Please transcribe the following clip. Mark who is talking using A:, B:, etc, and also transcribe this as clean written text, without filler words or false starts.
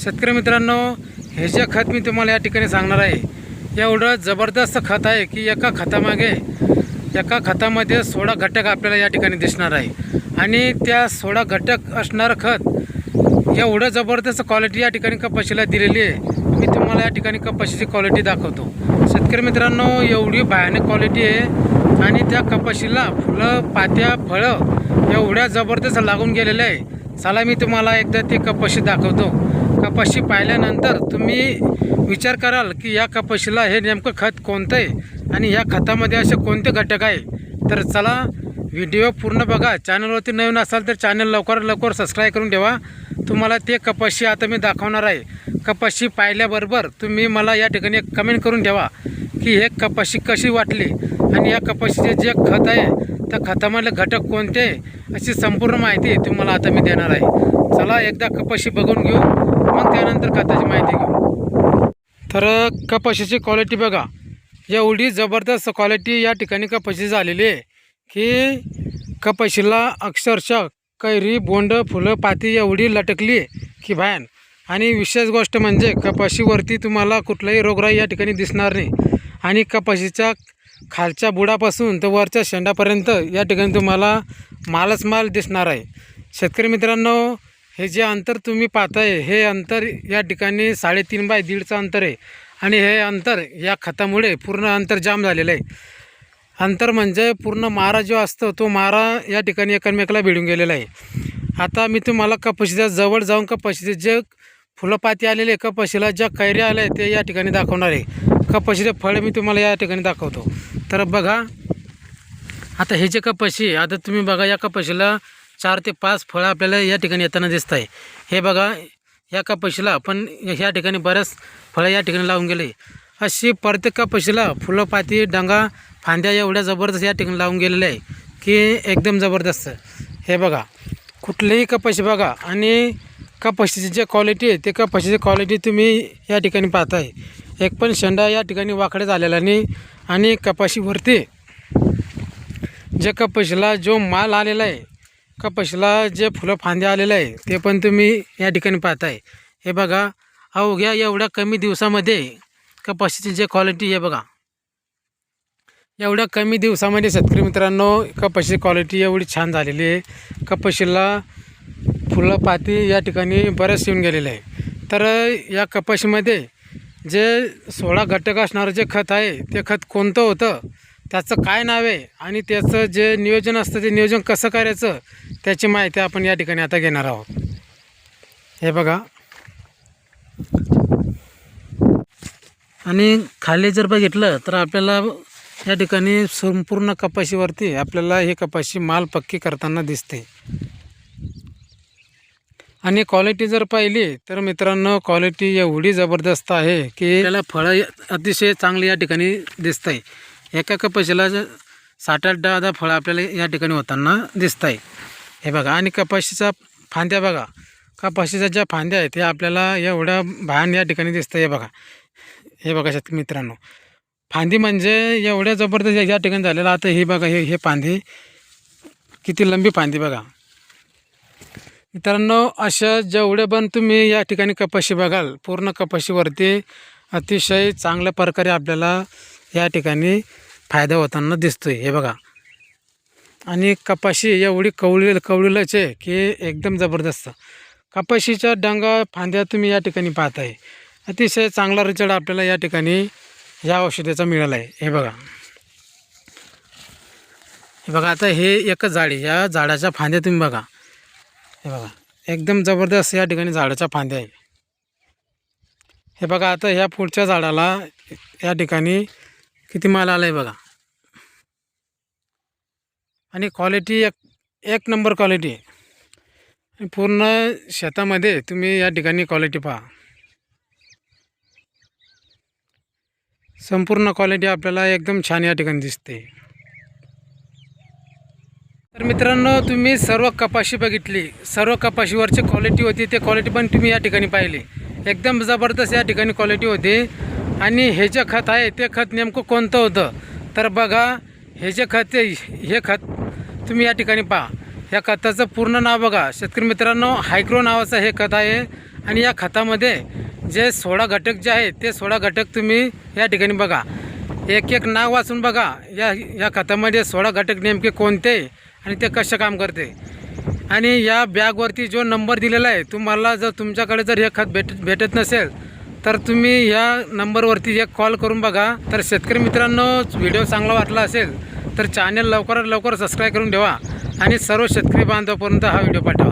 A: शेतकरी मित्रांनो, हे जे खत मी तुम्हाला या ठिकाणी सांगणार आहे एवढं जबरदस्त खत आहे की एका खतामध्ये 16 घटक आपल्याला या ठिकाणी दिसणार आहे आणि त्या 16 घटक असणारं खत एवढं जबरदस्त क्वालिटी या ठिकाणी कपाशीला दिलेली आहे। मी तुम्हाला या ठिकाणी कपाशीची क्वालिटी दाखवतो। शेतकरी मित्रांनो, एवढी भयानक क्वालिटी आहे आणि त्या कपाशीला फुलं, पात्या, फळं एवढ्या जबरदस्त लागून गेलेलं आहे। चला मी तुम्हाला एकदा ती कपाशी दाखवतो। कपाशी पाहिल्यानंतर तुम्ही विचार कराल की या कपाशीला हे नेमकं खत कोणतं आहे आणि या खतामध्ये असे कोणते घटक आहे। तर चला व्हिडिओ पूर्ण बघा। चॅनलवरती नवीन असाल तर चॅनल लवकर सबस्क्राईब करून ठेवा। तुम्हाला ते कपाशी आता मी दाखवणार आहे। कपाशी पाहिल्याबरोबर तुम्ही मला या ठिकाणी एक कमेंट करून ठेवा की हे कपाशी कशी वाटली आणि या कपाशीचे जे खत आहे त्या खतामधले घटक कोणते अशी संपूर्ण माहिती तुम्हाला आता मी देणार आहे। चला एकदा कपाशी बघून घेऊ, मग त्यानंतर खताची माहिती घेऊ। तर कपाशीची क्वालिटी बघा, एवढी जबरदस्त क्वालिटी या ठिकाणी कपाशी झालेली आहे की कपाशीला अक्षरशः कैरी, बोंड, फुलं, पाती एवढी लटकली की भयान। आणि विशेष गोष्ट म्हणजे कपाशीवरती तुम्हाला कुठलाही रोगराई या ठिकाणी दिसणार नाही आणि कपाशीच्या खालच्या बुडापासून तर वरच्या शेंडापर्यंत या ठिकाणी तुम्हाला मालच माल दिसणार आहे। शेतकरी मित्रांनो, हे जे अंतर तुम्ही पाहताय हे अंतर या ठिकाणी 3.5 बाय 1.5चं अंतर आहे आणि हे अंतर या खतामुळे पूर्ण अंतर जाम झालेलं आहे। अंतर म्हणजे पूर्ण मारा जो असतो तो मारा या ठिकाणी एकमेकाला भिडून गेलेला आहे। आता मी तुम्हाला कपाशीच्या जवळ जाऊन कपाशीचे जे फुलंपाती आलेले, कपाशीला ज्या कैऱ्या आल्या ते या ठिकाणी दाखवणार आहे। कपाशीचे फळ मी तुम्हाला या ठिकाणी दाखवतो। तर बघा, आता हे जे कपाशी, आता तुम्ही बघा या कपाशीला 4 ते 5 फळं आपल्याला या ठिकाणी येताना दिसत आहे। हे बघा, या कपाशीला पण ह्या ठिकाणी बऱ्याच फळं या ठिकाणी लावून गेले। अशी प्रत्येक कपाशीला फुलं, पाती, डांगा, फांद्या एवढ्या जबरदस्त या ठिकाणी लावून गेलेल्या आहे की एकदम जबरदस्त। हे बघा, कुठलीही कपाशी बघा आणि कपाशीची जे क्वालिटी आहे ते कपाशीची क्वालिटी तुम्ही या ठिकाणी पाहताय। एक पण शेंडा या ठिकाणी वाकडे झालेला नाही आणि कपाशीवरती जे कपाशीला जो माल आलेला आहे, कपाशीला जे फुलं फांद्या आलेलं आहे ते पण तुम्ही या ठिकाणी पाहताय। हे बघा, अवघ्या एवढ्या कमी दिवसामध्ये कपाशीची जे क्वालिटी आहे बघा, एवढ्या कमी दिवसामध्ये शेतकरी मित्रांनो कपाशीची क्वालिटी एवढी छान झालेली आहे। कपाशीला फुलं, पाती या ठिकाणी बरेच येऊन गेलेले आहे। तर या कपाशीमध्ये जे 16 घटक असणारं जे खत आहे ते खत कोणतं होतं, त्याचं काय नाव आहे आणि त्याचं जे नियोजन असतं ते नियोजन कसं करायचं त्याची माहिती आपण या ठिकाणी आता घेणार आहोत। हे बघा, आणि खाली जर बघितलं तर आपल्याला या ठिकाणी संपूर्ण कपाशीवरती आपल्याला हे कपाशी माल पक्की करताना दिसते। आणि क्वालिटी जर पाहिली तर मित्रांनो, क्वालिटी एवढी जबरदस्त आहे की त्याला फळं अतिशय चांगली या ठिकाणी दिसत आहे। एका कपाशीला 7-8-10 फळं आपल्याला या ठिकाणी होताना दिसत आहे। हे बघा, आणि कपाशीचा फांद्या बघा, कपाशीच्या ज्या फांद्या आहेत त्या आपल्याला एवढ्या भयान या ठिकाणी दिसतं। हे बघा, हे बघा शेतकरी मित्रांनो, फांदी म्हणजे एवढ्या जबरदस्त या ठिकाणी झालेलं। आता हे बघा, हे फांदी किती लंबी फांदी बघा मित्रांनो। अशा जेवढे पण तुम्ही या ठिकाणी कपाशी बघाल, पूर्ण कपाशीवरती अतिशय चांगल्या प्रकारे आपल्याला या ठिकाणी फायदा होताना दिसतोय। हे बघा, आणि कपाशी एवढी कवळीलच आहे की एकदम जबरदस्त। कपाशीच्या डांगा, फांद्या तुम्ही या ठिकाणी पाहताय। अतिशय चांगला रिझल्ट आपल्याला या ठिकाणी या औषधाचा मिळाला आहे। हे बघा, आता हे एकच झाड आहे, या झाडाच्या फांद्या तुम्ही बघा। हे बघा, एकदम जबरदस्त या ठिकाणी झाडाच्या फांद्या आहे। हे बघा, आता ह्या पुढच्या झाडाला या ठिकाणी किती माल आला आहे बघा, आणि क्वालिटी एक नंबर क्वालिटी आहे। पूर्ण शेतामध्ये तुम्ही या ठिकाणी क्वालिटी पहा, संपूर्ण क्वालिटी आपल्याला एकदम छान या ठिकाणी दिसते। तर मित्रांनो, तुम्ही सर्व कपाशी बघितली, सर्व कपाशीवरची क्वालिटी होती ते क्वालिटी पण तुम्ही या ठिकाणी पाहिली। एकदम जबरदस्त या ठिकाणी क्वालिटी होती। आणि हे जे खत आहे ते खत नेमकं कोणतं होतं तर बघा, हे जे खत आहे हे खत तुम्ही या ठिकाणी पहा। या खताचं पूर्ण नाव बघा शेतकरी मित्रांनो, हायग्रो नावाचं हे खत आहे आणि या खतामध्ये जे 16 घटक जे आहेत ते 16 घटक तुम्ही या ठिकाणी बघा, एक एक नाव वाचून बघा. या खतामध्ये 16 घटक नेमके कोणते आणि ते कसे काम करते. आणि या बॅगवरती जो नंबर दिलेला आहे, तुम्हाला जर तुमच्याकडे जर हे खत भेटत नसेल तर तुम्ही ह्या नंबरवरती एक कॉल करून बघा. तर शेतकरी मित्रांनो, व्हिडिओ चांगला वाटला असेल तर चॅनल लवकरात लवकर सबस्क्राईब करून ठेवा आणि सर्व शेतकरी बांधवांपर्यंत हा व्हिडिओ पाठवा.